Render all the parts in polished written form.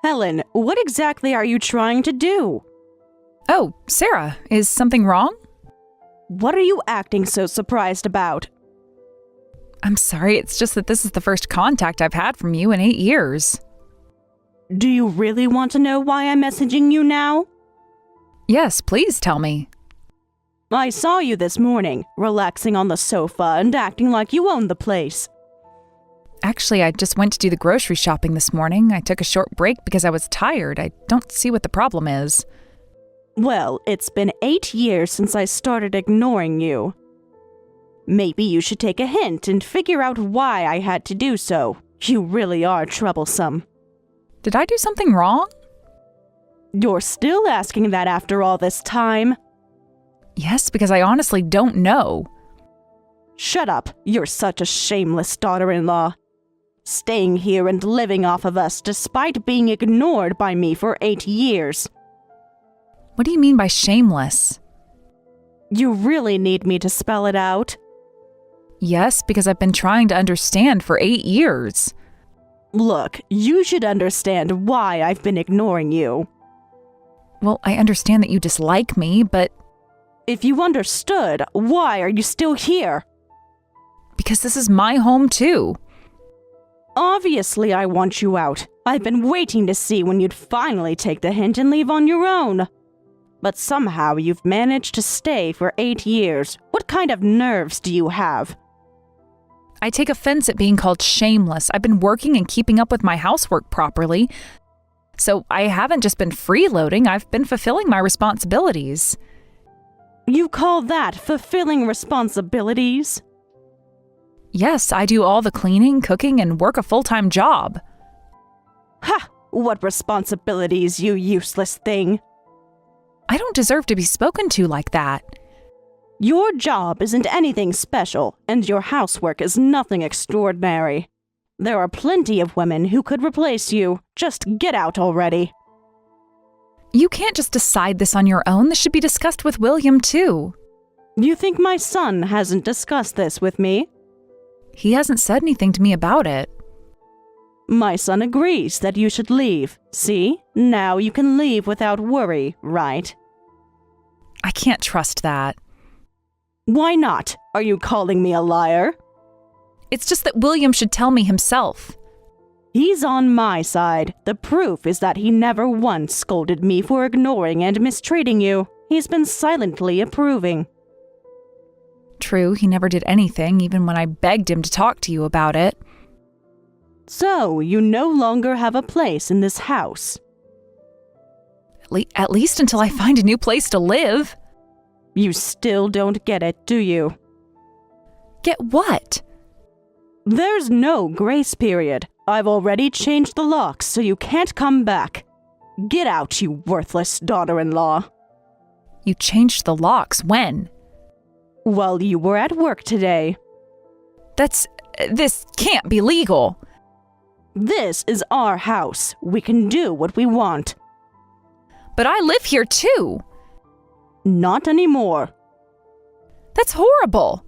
Helen, what exactly are you trying to do? Oh, Sarah, is something wrong? What are you acting so surprised about? I'm sorry, it's just that this is the first contact I've had from you in 8 years. Do you really want to know why I'm messaging you now? Yes, please tell me. I saw you this morning, relaxing on the sofa and acting like you owned the place. Actually, I just went to do the grocery shopping this morning. I took a short break because I was tired. I don't see what the problem is. Well, it's been 8 years since I started ignoring you. Maybe you should take a hint and figure out why I had to do so. You really are troublesome. Did I do something wrong? You're still asking that after all this time? Yes, because I honestly don't know. Shut up. You're such a shameless daughter-in-law. Staying here and living off of us despite being ignored by me for 8 years. What do you mean by shameless? You really need me to spell it out? Yes, because I've been trying to understand for 8 years. Look, you should understand why I've been ignoring you. Well, I understand that you dislike me, but... If you understood, why are you still here? Because this is my home too. Obviously, I want you out. I've been waiting to see when you'd finally take the hint and leave on your own. But somehow you've managed to stay for 8 years. What kind of nerves do you have? I take offense at being called shameless. I've been working and keeping up with my housework properly. So I haven't just been freeloading, I've been fulfilling my responsibilities. You call that fulfilling responsibilities? Yes, I do all the cleaning, cooking, and work a full-time job. Ha! What responsibilities, you useless thing! I don't deserve to be spoken to like that. Your job isn't anything special, and your housework is nothing extraordinary. There are plenty of women who could replace you. Just get out already. You can't just decide this on your own. This should be discussed with William, too. You think my son hasn't discussed this with me? He hasn't said anything to me about it. My son agrees that you should leave. See? Now you can leave without worry, right? I can't trust that. Why not? Are you calling me a liar? It's just that William should tell me himself. He's on my side. The proof is that he never once scolded me for ignoring and mistreating you. He's been silently approving. True, he never did anything, even when I begged him to talk to you about it. So, you no longer have a place in this house. At least until I find a new place to live. You still don't get it, do you? Get what? There's no grace period. I've already changed the locks, so you can't come back. Get out, you worthless daughter-in-law. You changed the locks when? While you were at work today. This can't be legal. This is our house. We can do what we want. But I live here too. Not anymore. That's horrible.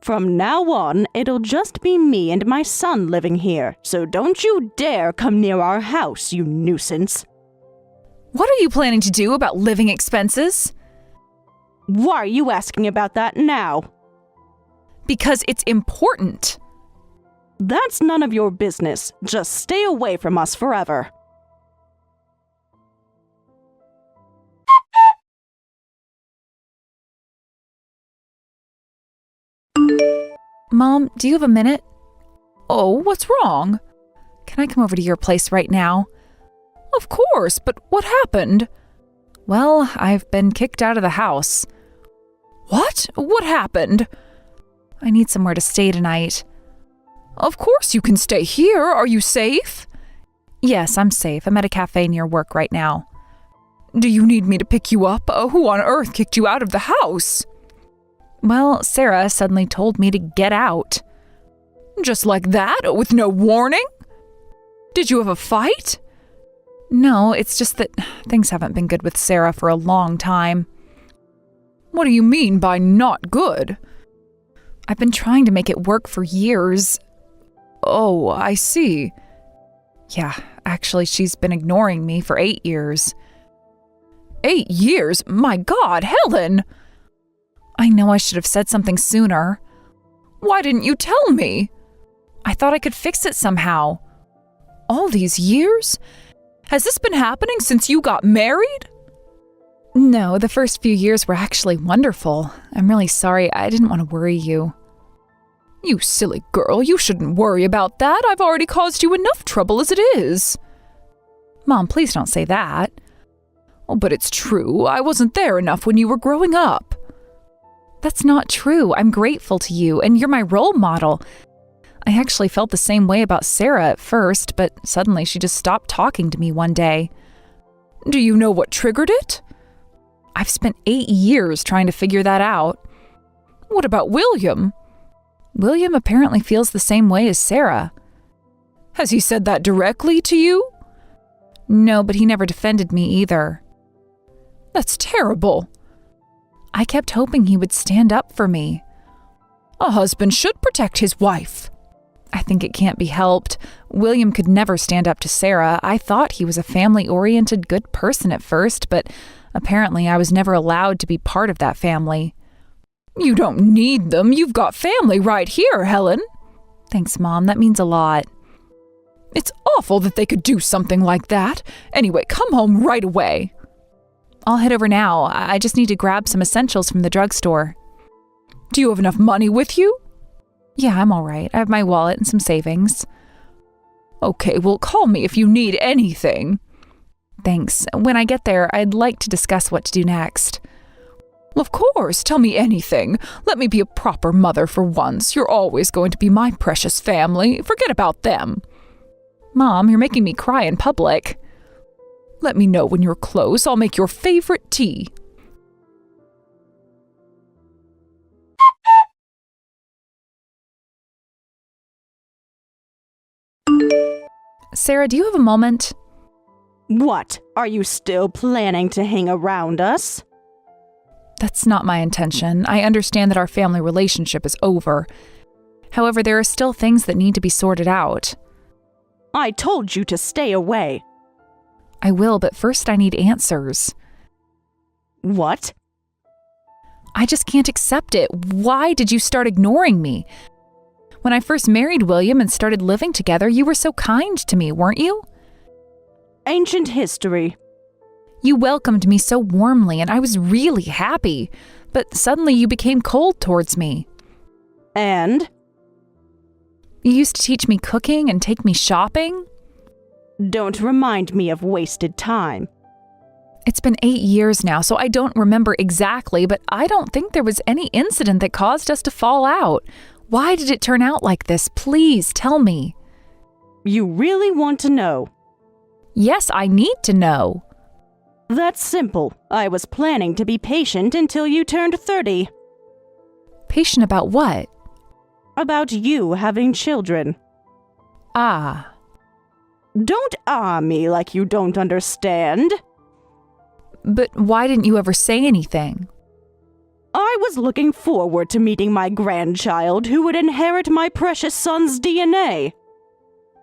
From now on, it'll just be me and my son living here, so don't you dare come near our house, you nuisance. What are you planning to do about living expenses? Why are you asking about that now? Because it's important. That's none of your business. Just stay away from us forever. Mom, do you have a minute? Oh, what's wrong? Can I come over to your place right now? Of course, but what happened? Well, I've been kicked out of the house. What? What happened? I need somewhere to stay tonight. Of course you can stay here. Are you safe? Yes, I'm safe. I'm at a cafe near work right now. Do you need me to pick you up? Who on earth kicked you out of the house? Well, Sarah suddenly told me to get out. Just like that? With no warning? Did you have a fight? No, it's just that things haven't been good with Sarah for a long time. What do you mean by not good? I've been trying to make it work for years. Oh, I see. Yeah, actually, she's been ignoring me for 8 years. 8 years? My God, Helen! I know I should have said something sooner. Why didn't you tell me? I thought I could fix it somehow. All these years? Has this been happening since you got married? No, the first few years were actually wonderful. I'm really sorry. I didn't want to worry you. You silly girl, you shouldn't worry about that. I've already caused you enough trouble as it is. Mom, please don't say that. Oh, but it's true. I wasn't there enough when you were growing up. That's not true. I'm grateful to you, and you're my role model. I actually felt the same way about Sarah at first, but suddenly she just stopped talking to me one day. Do you know what triggered it? I've spent 8 years trying to figure that out. What about William? William apparently feels the same way as Sarah. Has he said that directly to you? No, but he never defended me either. That's terrible. I kept hoping he would stand up for me. A husband should protect his wife. I think it can't be helped. William could never stand up to Sarah. I thought he was a family-oriented, good person at first, but apparently I was never allowed to be part of that family. You don't need them. You've got family right here, Helen. Thanks, Mom. That means a lot. It's awful that they could do something like that. Anyway, come home right away. I'll head over now. I just need to grab some essentials from the drugstore. Do you have enough money with you? Yeah, I'm all right. I have my wallet and some savings. Okay, well, call me if you need anything. Thanks. When I get there, I'd like to discuss what to do next. Of course, tell me anything. Let me be a proper mother for once. You're always going to be my precious family. Forget about them. Mom, you're making me cry in public. Let me know when you're close. I'll make your favorite tea. Sarah, do you have a moment? What? Are you still planning to hang around us? That's not my intention. I understand that our family relationship is over. However, there are still things that need to be sorted out. I told you to stay away. I will, but first I need answers. What? I just can't accept it. Why did you start ignoring me? When I first married William and started living together, you were so kind to me, weren't you? Ancient history. You welcomed me so warmly, and I was really happy. But suddenly you became cold towards me. And? You used to teach me cooking and take me shopping. Don't remind me of wasted time. It's been 8 years now, so I don't remember exactly, but I don't think there was any incident that caused us to fall out. Why did it turn out like this? Please tell me. You really want to know? Yes, I need to know. That's simple. I was planning to be patient until you turned 30. Patient about what? About you having children. Ah. Don't me like you don't understand. But why didn't you ever say anything? I was looking forward to meeting my grandchild who would inherit my precious son's DNA.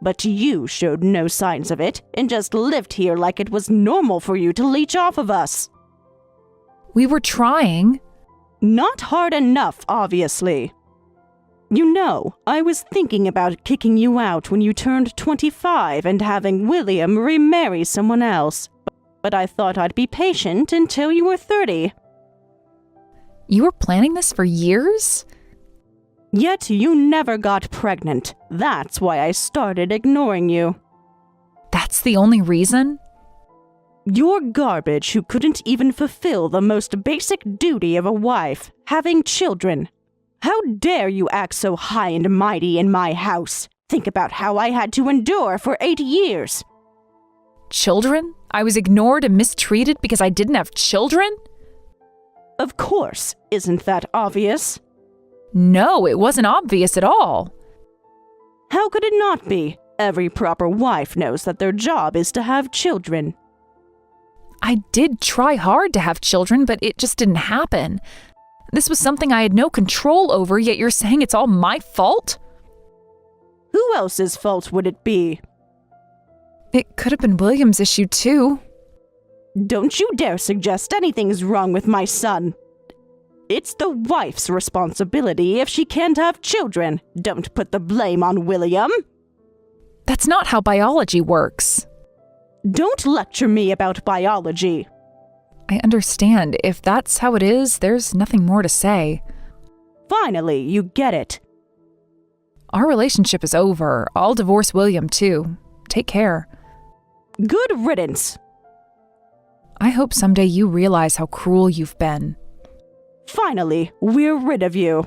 But you showed no signs of it and just lived here like it was normal for you to leech off of us. We were trying. Not hard enough, obviously. You know, I was thinking about kicking you out when you turned 25 and having William remarry someone else. But I thought I'd be patient until you were 30. You were planning this for years? Yet you never got pregnant. That's why I started ignoring you. That's the only reason? You're garbage who couldn't even fulfill the most basic duty of a wife, having children. How dare you act so high and mighty in my house? Think about how I had to endure for 8 years. Children? I was ignored and mistreated because I didn't have children? Of course. Isn't that obvious? No, it wasn't obvious at all. How could it not be? Every proper wife knows that their job is to have children. I did try hard to have children, but it just didn't happen. This was something I had no control over, yet you're saying it's all my fault? Who else's fault would it be? It could have been William's issue, too. Don't you dare suggest anything's wrong with my son. It's the wife's responsibility if she can't have children. Don't put the blame on William. That's not how biology works. Don't lecture me about biology. I understand. If that's how it is, there's nothing more to say. Finally, you get it. Our relationship is over. I'll divorce William, too. Take care. Good riddance. I hope someday you realize how cruel you've been. Finally, we're rid of you.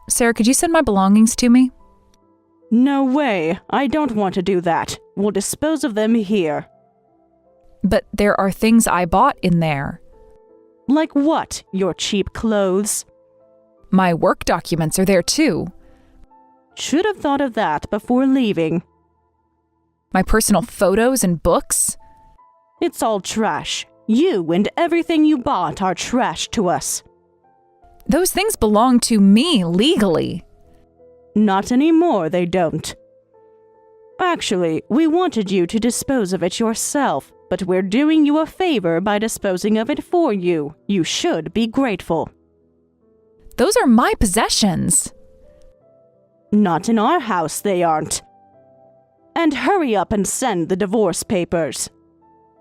Sarah, could you send my belongings to me? No way. I don't want to do that. We'll dispose of them here. But there are things I bought in there. Like what? Your cheap clothes? My work documents are there too. Should have thought of that before leaving. My personal photos and books. It's all trash. You and everything you bought are trash to us. Those things belong to me legally. Not anymore, they don't. Actually, we wanted you to dispose of it yourself, but we're doing you a favor by disposing of it for you. You should be grateful. Those are my possessions. Not in our house, they aren't. And hurry up and send the divorce papers.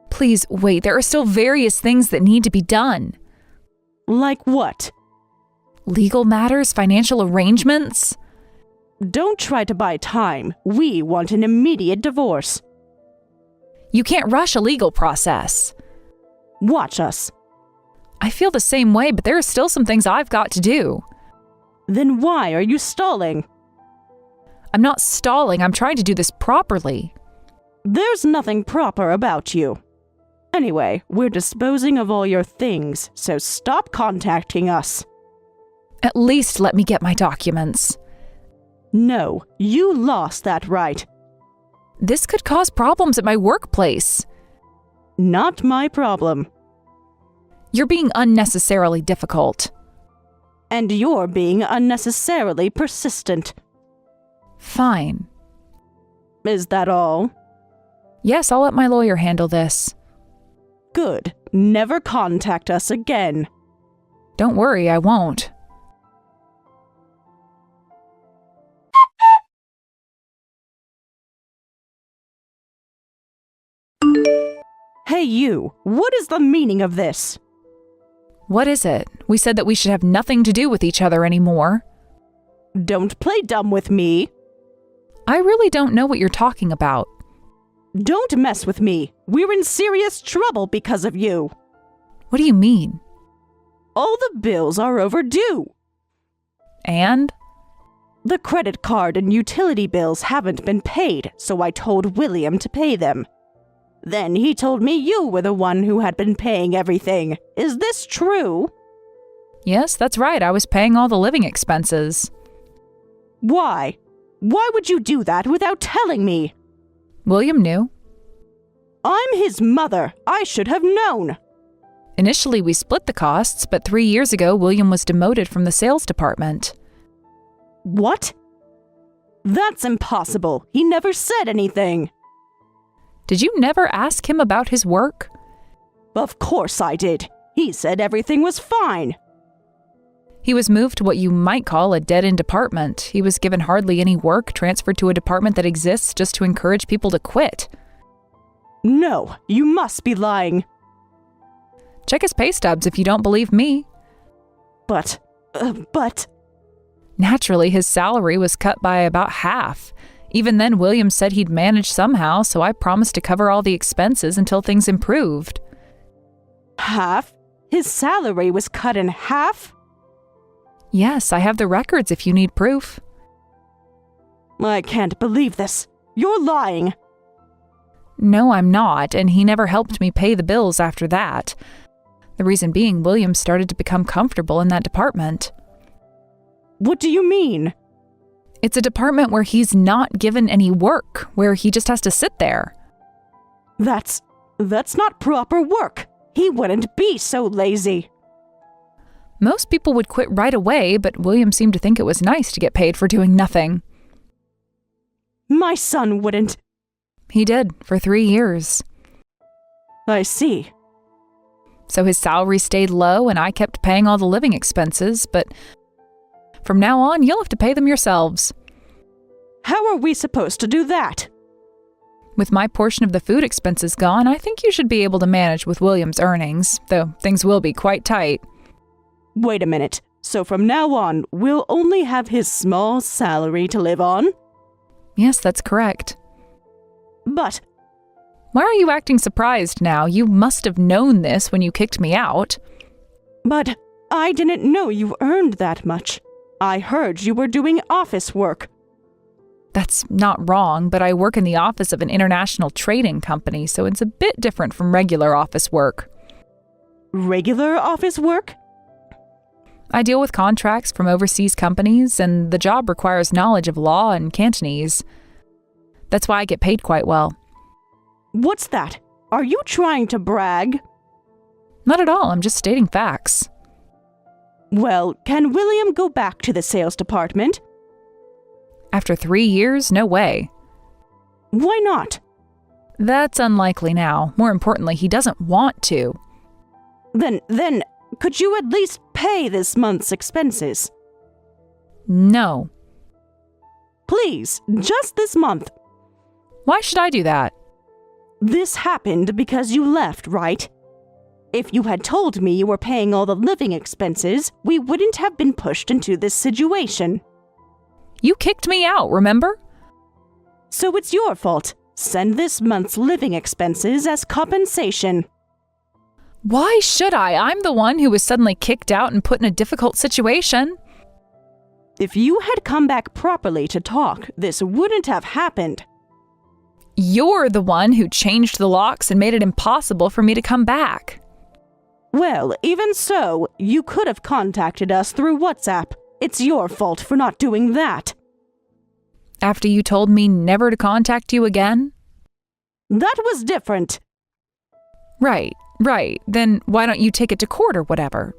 Please wait, there are still various things that need to be done. Like what? Legal matters, financial arrangements. Don't try to buy time. We want an immediate divorce. You can't rush a legal process. Watch us. I feel the same way, but there are still some things I've got to do. Then why are you stalling? I'm not stalling, I'm trying to do this properly. There's nothing proper about you. Anyway, we're disposing of all your things, so stop contacting us. At least let me get my documents. No, you lost that right. This could cause problems at my workplace. Not my problem. You're being unnecessarily difficult. And you're being unnecessarily persistent. Fine. Is that all? Yes, I'll let my lawyer handle this. Good. Never contact us again. Don't worry, I won't. Hey you, what is the meaning of this? What is it? We said that we should have nothing to do with each other anymore. Don't play dumb with me. I really don't know what you're talking about. Don't mess with me. We're in serious trouble because of you. What do you mean? All the bills are overdue. And? The credit card and utility bills haven't been paid, so I told William to pay them. Then he told me you were the one who had been paying everything. Is this true? Yes, that's right. I was paying all the living expenses. Why? Why would you do that without telling me? William knew. I'm his mother. I should have known. Initially, we split the costs, but 3 years ago, William was demoted from the sales department. What? That's impossible. He never said anything. Did you never ask him about his work? Of course I did. He said everything was fine. He was moved to what you might call a dead-end department. He was given hardly any work, transferred to a department that exists just to encourage people to quit. No, you must be lying. Check his pay stubs if you don't believe me. But... Naturally, his salary was cut by about half. Even then, William said he'd manage somehow, so I promised to cover all the expenses until things improved. Half? His salary was cut in half? Yes, I have the records if you need proof. I can't believe this. You're lying. No, I'm not, and he never helped me pay the bills after that. The reason being, William started to become comfortable in that department. What do you mean? It's a department where he's not given any work, where he just has to sit there. That's not proper work. He wouldn't be so lazy. Most people would quit right away, but William seemed to think it was nice to get paid for doing nothing. My son wouldn't. He did, for 3 years. I see. So his salary stayed low and I kept paying all the living expenses, but from now on, you'll have to pay them yourselves. How are we supposed to do that? With my portion of the food expenses gone, I think you should be able to manage with William's earnings, though things will be quite tight. Wait a minute. So from now on, we'll only have his small salary to live on? Yes, that's correct. But Why are you acting surprised now? You must have known this when you kicked me out. But I didn't know you earned that much. I heard you were doing office work. That's not wrong, but I work in the office of an international trading company, so it's a bit different from regular office work. Regular office work? I deal with contracts from overseas companies, and the job requires knowledge of law and Cantonese. That's why I get paid quite well. What's that? Are you trying to brag? Not at all, I'm just stating facts. Well, can William go back to the sales department? After 3 years, no way. Why not? That's unlikely now. More importantly, he doesn't want to. Then, could you at least pay this month's expenses? No. Please, just this month. Why should I do that? This happened because you left, right? If you had told me you were paying all the living expenses, we wouldn't have been pushed into this situation. You kicked me out, remember? So it's your fault. Send this month's living expenses as compensation. Why should I? I'm the one who was suddenly kicked out and put in a difficult situation. If you had come back properly to talk, this wouldn't have happened. You're the one who changed the locks and made it impossible for me to come back. Well, even so, you could have contacted us through WhatsApp. It's your fault for not doing that. After you told me never to contact you again? That was different. Right. Then why don't you take it to court or whatever?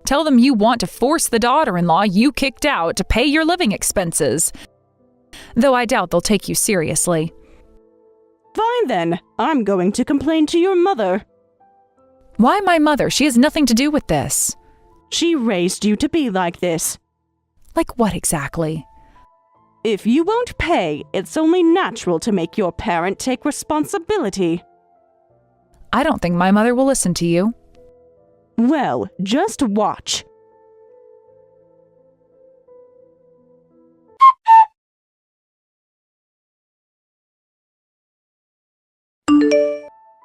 Tell them you want to force the daughter-in-law you kicked out to pay your living expenses. Though I doubt they'll take you seriously. Fine then. I'm going to complain to your mother. Why my mother? She has nothing to do with this. She raised you to be like this. Like what exactly? If you won't pay, it's only natural to make your parent take responsibility. I don't think my mother will listen to you. Well, just watch.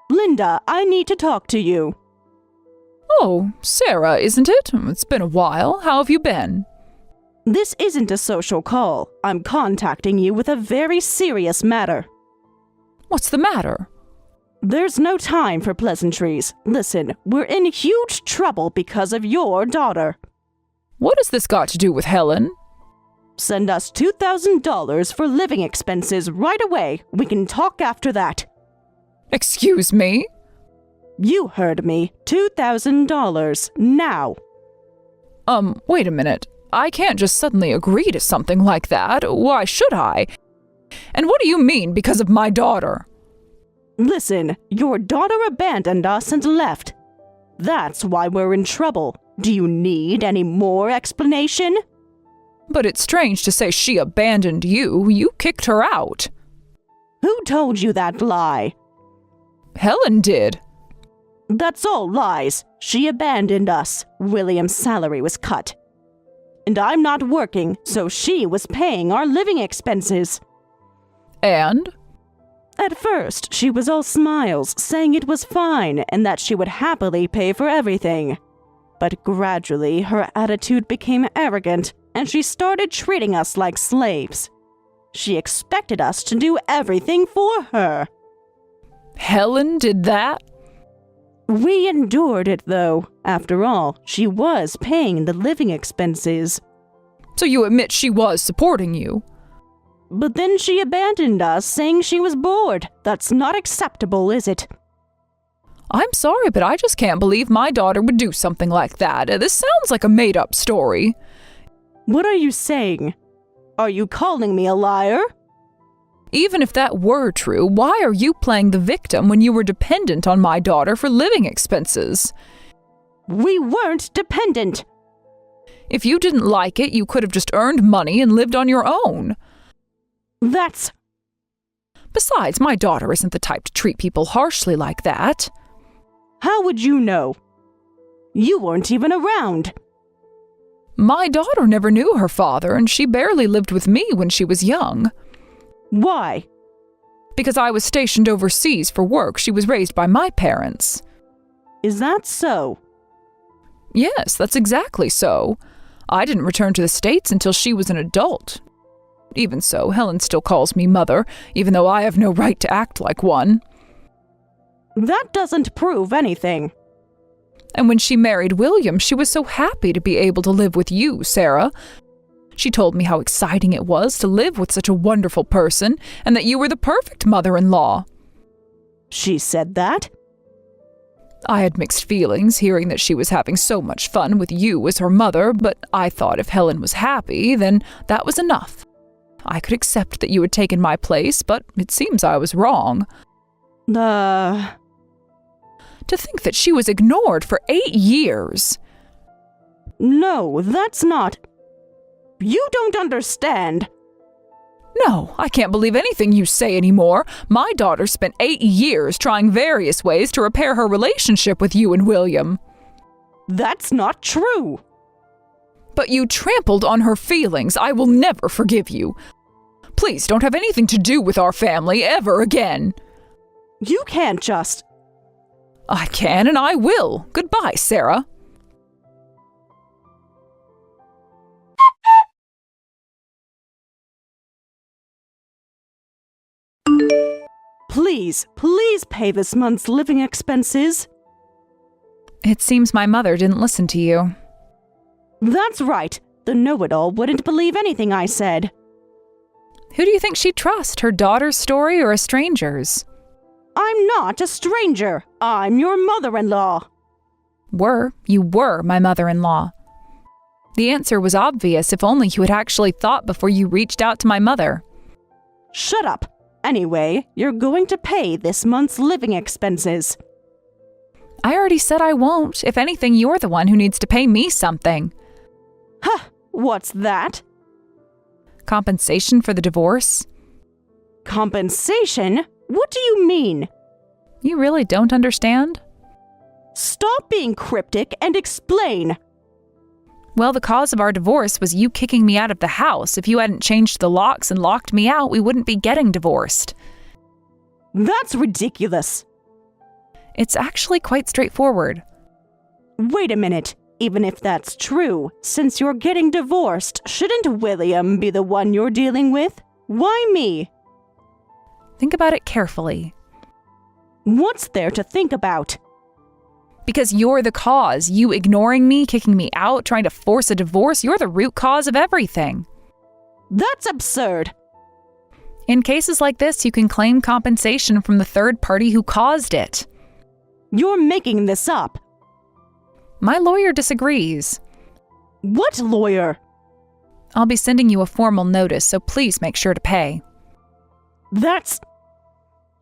Linda, I need to talk to you. Oh, Sarah, isn't it? It's been a while. How have you been? This isn't a social call. I'm contacting you with a very serious matter. What's the matter? There's no time for pleasantries. Listen, we're in huge trouble because of your daughter. What has this got to do with Helen? Send us $2,000 for living expenses right away. We can talk after that. Excuse me? You heard me. $2,000 now. Wait a minute. I can't just suddenly agree to something like that. Why should I? And what do you mean because of my daughter? Listen, your daughter abandoned us and left. That's why we're in trouble. Do you need any more explanation? But it's strange to say she abandoned you. You kicked her out. Who told you that lie? Helen did. That's all lies. She abandoned us. William's salary was cut. And I'm not working, so she was paying our living expenses. And? At first, she was all smiles, saying it was fine and that she would happily pay for everything. But gradually, her attitude became arrogant, and she started treating us like slaves. She expected us to do everything for her. Helen did that? We endured it, though. After all, she was paying the living expenses. So you admit she was supporting you? But then she abandoned us, saying she was bored. That's not acceptable, is it? I'm sorry, but I just can't believe my daughter would do something like that. This sounds like a made-up story. What are you saying? Are you calling me a liar? Even if that were true, why are you playing the victim when you were dependent on my daughter for living expenses? We weren't dependent. If you didn't like it, you could have just earned money and lived on your own. That's... Besides, my daughter isn't the type to treat people harshly like that. How would you know? You weren't even around. My daughter never knew her father, and she barely lived with me when she was young. Why? Because I was stationed overseas for work. She was raised by my parents. Is that so? Yes, that's exactly so. I didn't return to the States until she was an adult. Even so, Helen still calls me mother, even though I have no right to act like one. That doesn't prove anything. And when she married William, she was so happy to be able to live with you, Sarah. She told me how exciting it was to live with such a wonderful person, and that you were the perfect mother-in-law. She said that? I had mixed feelings hearing that she was having so much fun with you as her mother, but I thought if Helen was happy, then that was enough. I could accept that you had taken my place, but it seems I was wrong. To think that she was ignored for 8 years. No, that's not... You don't understand. No, I can't believe anything you say anymore. My daughter spent 8 years trying various ways to repair her relationship with you and William. That's not true. But you trampled on her feelings. I will never forgive you. Please don't have anything to do with our family ever again. You can't just... I can and I will. Goodbye, Sarah. Please pay this month's living expenses. It seems my mother didn't listen to you. That's right. The know-it-all wouldn't believe anything I said. Who do you think she'd trust, her daughter's story or a stranger's? I'm not a stranger. I'm your mother-in-law. You were my mother-in-law. The answer was obvious if only you had actually thought before you reached out to my mother. Shut up. Anyway, you're going to pay this month's living expenses. I already said I won't. If anything, you're the one who needs to pay me something. Huh, what's that? Compensation for the divorce? Compensation? What do you mean? You really don't understand? Stop being cryptic and explain. Well, the cause of our divorce was you kicking me out of the house. If you hadn't changed the locks and locked me out, we wouldn't be getting divorced. That's ridiculous. It's actually quite straightforward. Wait a minute. Even if that's true, since you're getting divorced, shouldn't William be the one you're dealing with? Why me? Think about it carefully. What's there to think about? Because you're the cause. You ignoring me, kicking me out, trying to force a divorce, you're the root cause of everything. That's absurd. In cases like this, you can claim compensation from the third party who caused it. You're making this up. My lawyer disagrees. What lawyer? I'll be sending you a formal notice, so please make sure to pay.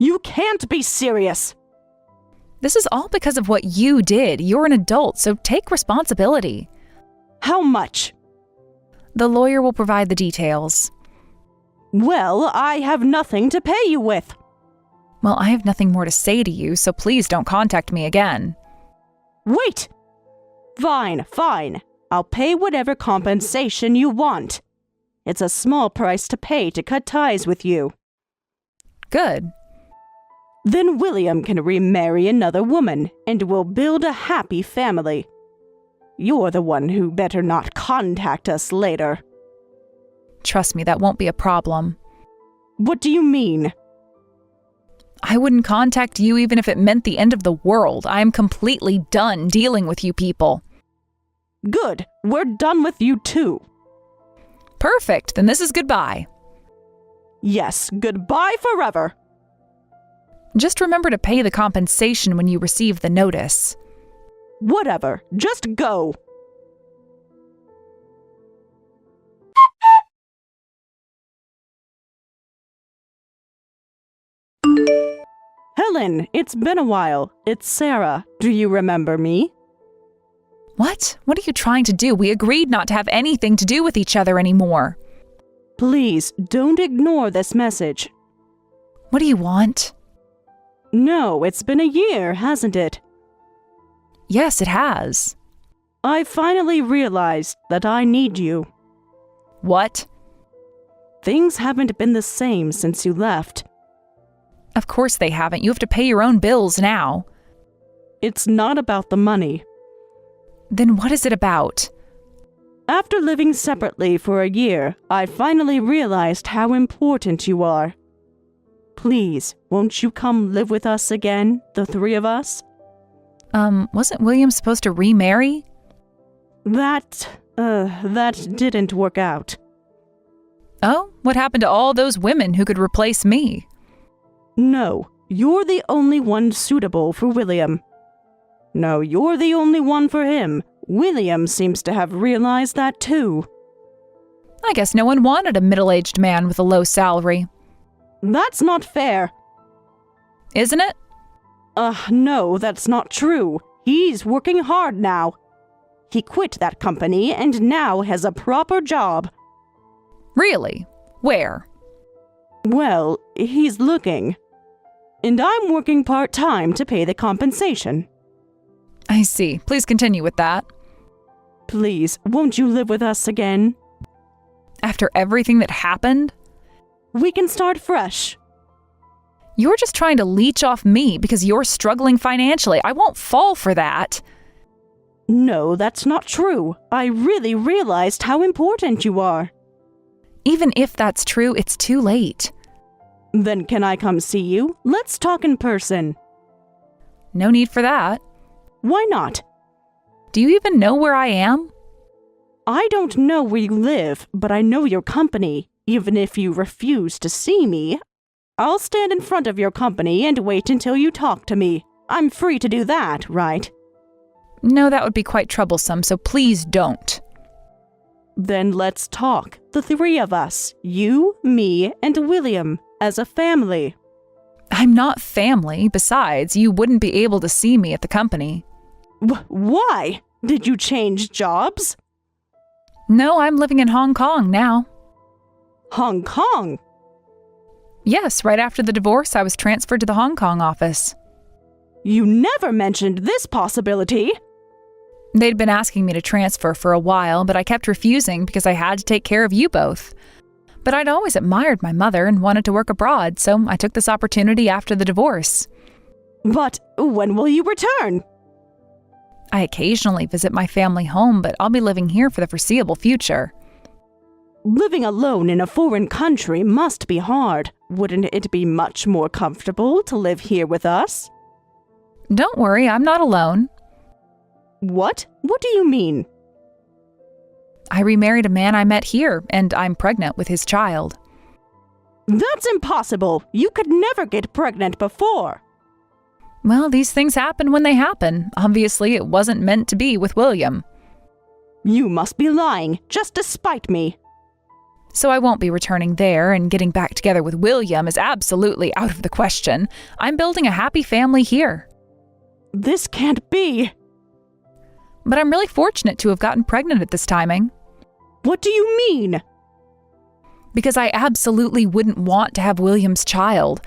You can't be serious. This is all because of what you did. You're an adult, so take responsibility. How much? The lawyer will provide the details. Well, I have nothing to pay you with. Well, I have nothing more to say to you, so please don't contact me again. Wait! Fine. I'll pay whatever compensation you want. It's a small price to pay to cut ties with you. Good. Then William can remarry another woman, and we'll build a happy family. You're the one who better not contact us later. Trust me, that won't be a problem. What do you mean? I wouldn't contact you even if it meant the end of the world. I am completely done dealing with you people. Good. We're done with you too. Perfect. Then this is goodbye. Yes, goodbye forever. Just remember to pay the compensation when you receive the notice. Whatever, just go. Helen, it's been a while. It's Sarah. Do you remember me? What? What are you trying to do? We agreed not to have anything to do with each other anymore. Please, don't ignore this message. What do you want? No, it's been a year, hasn't it? Yes, it has. I finally realized that I need you. What? Things haven't been the same since you left. Of course they haven't. You have to pay your own bills now. It's not about the money. Then what is it about? After living separately for a year, I finally realized how important you are. Please, won't you come live with us again, the three of us? Wasn't William supposed to remarry? That didn't work out. Oh, what happened to all those women who could replace me? No, you're the only one suitable for William. No, you're the only one for him. William seems to have realized that too. I guess no one wanted a middle-aged man with a low salary. That's not fair. Isn't it? No, that's not true. He's working hard now. He quit that company and now has a proper job. Really? Where? Well, he's looking. And I'm working part-time to pay the compensation. I see. Please continue with that. Please, won't you live with us again? After everything that happened? We can start fresh. You're just trying to leech off me because you're struggling financially. I won't fall for that. No, that's not true. I really realized how important you are. Even if that's true, it's too late. Then can I come see you? Let's talk in person. No need for that. Why not? Do you even know where I am? I don't know where you live, but I know your company. Even if you refuse to see me, I'll stand in front of your company and wait until you talk to me. I'm free to do that, right? No, that would be quite troublesome, so please don't. Then let's talk, the three of us. You, me, and William, as a family. I'm not family. Besides, you wouldn't be able to see me at the company. Why? Did you change jobs? No, I'm living in Hong Kong now. Hong Kong? Yes, right after the divorce, I was transferred to the Hong Kong office. You never mentioned this possibility. They'd been asking me to transfer for a while, but I kept refusing because I had to take care of you both. But I'd always admired my mother and wanted to work abroad, so I took this opportunity after the divorce. But when will you return? I occasionally visit my family home, but I'll be living here for the foreseeable future. Living alone in a foreign country must be hard. Wouldn't it be much more comfortable to live here with us? Don't worry, I'm not alone. What? What do you mean? I remarried a man I met here, and I'm pregnant with his child. That's impossible. You could never get pregnant before. Well, these things happen when they happen. Obviously, it wasn't meant to be with William. You must be lying, just to spite me. So I won't be returning there, and getting back together with William is absolutely out of the question. I'm building a happy family here. This can't be. But I'm really fortunate to have gotten pregnant at this timing. What do you mean? Because I absolutely wouldn't want to have William's child.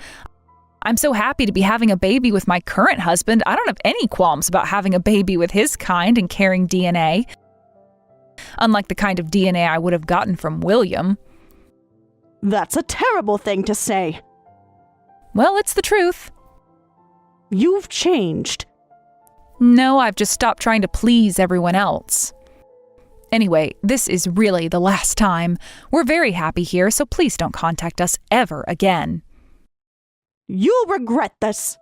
I'm so happy to be having a baby with my current husband. I don't have any qualms about having a baby with his kind and carrying DNA. Unlike the kind of DNA I would have gotten from William. That's a terrible thing to say. Well, it's the truth. You've changed. No, I've just stopped trying to please everyone else. Anyway, this is really the last time. We're very happy here, so please don't contact us ever again. You'll regret this.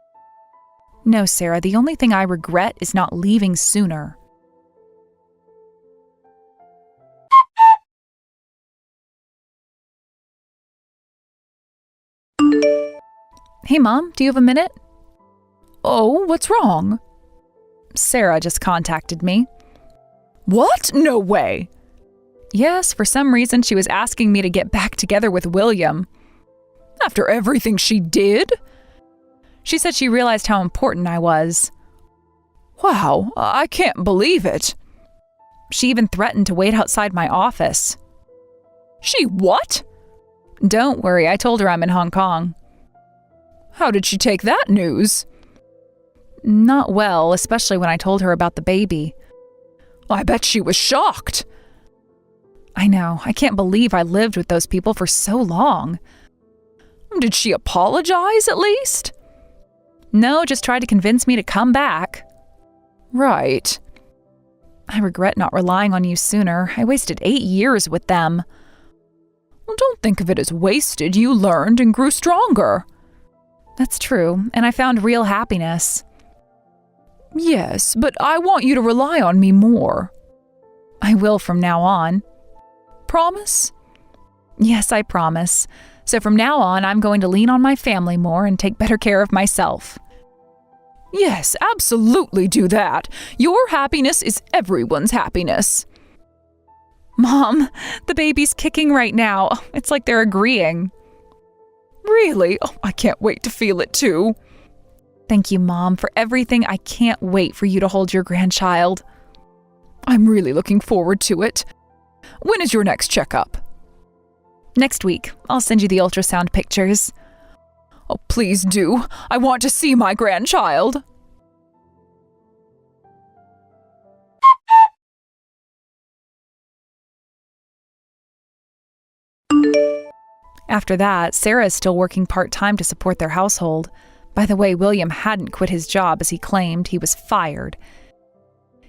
No, Sarah, the only thing I regret is not leaving sooner. Hey, Mom, do you have a minute? Oh, what's wrong? Sarah just contacted me. What? No way! Yes, for some reason she was asking me to get back together with William. After everything she did? She said she realized how important I was. Wow, I can't believe it. She even threatened to wait outside my office. She what? Don't worry, I told her I'm in Hong Kong. How did she take that news? Not well, especially when I told her about the baby. I bet she was shocked. I know, I can't believe I lived with those people for so long. Did she apologize at least? No, just tried to convince me to come back. Right. I regret not relying on you sooner. I wasted 8 years with them. Well, don't think of it as wasted. You learned and grew stronger. That's true, and I found real happiness. Yes, but I want you to rely on me more. I will from now on. Promise? Yes, I promise. So from now on, I'm going to lean on my family more and take better care of myself. Yes, absolutely do that. Your happiness is everyone's happiness. Mom, the baby's kicking right now. It's like they're agreeing. Really? Oh, I can't wait to feel it too. Thank you, Mom, for everything. I can't wait for you to hold your grandchild. I'm really looking forward to it. When is your next checkup? Next week. I'll send you the ultrasound pictures. Oh, please do. I want to see my grandchild. After that, Sarah is still working part-time to support their household. By the way, William hadn't quit his job as he claimed. He was fired.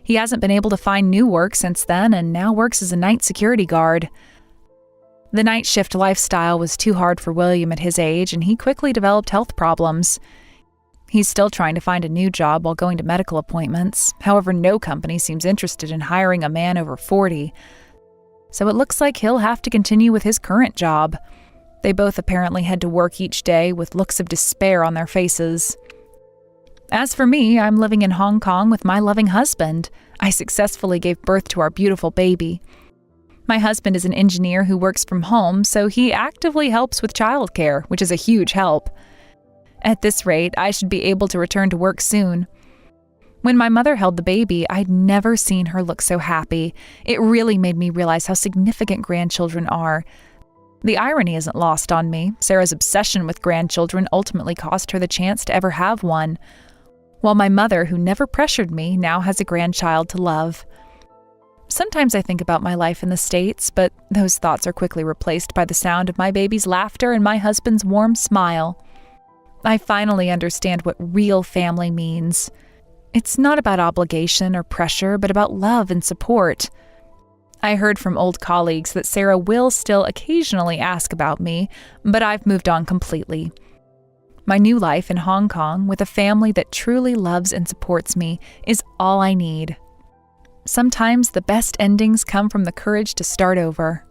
He hasn't been able to find new work since then and now works as a night security guard. The night shift lifestyle was too hard for William at his age, and he quickly developed health problems. He's still trying to find a new job while going to medical appointments. However, no company seems interested in hiring a man over 40. So it looks like he'll have to continue with his current job. They both apparently head to work each day with looks of despair on their faces. As for me, I'm living in Hong Kong with my loving husband. I successfully gave birth to our beautiful baby. My husband is an engineer who works from home, so he actively helps with childcare, which is a huge help. At this rate, I should be able to return to work soon. When my mother held the baby, I'd never seen her look so happy. It really made me realize how significant grandchildren are. The irony isn't lost on me. Sarah's obsession with grandchildren ultimately cost her the chance to ever have one, while my mother, who never pressured me, now has a grandchild to love. Sometimes I think about my life in the States, but those thoughts are quickly replaced by the sound of my baby's laughter and my husband's warm smile. I finally understand what real family means. It's not about obligation or pressure, but about love and support. I heard from old colleagues that Sarah will still occasionally ask about me, but I've moved on completely. My new life in Hong Kong, with a family that truly loves and supports me, is all I need. Sometimes the best endings come from the courage to start over.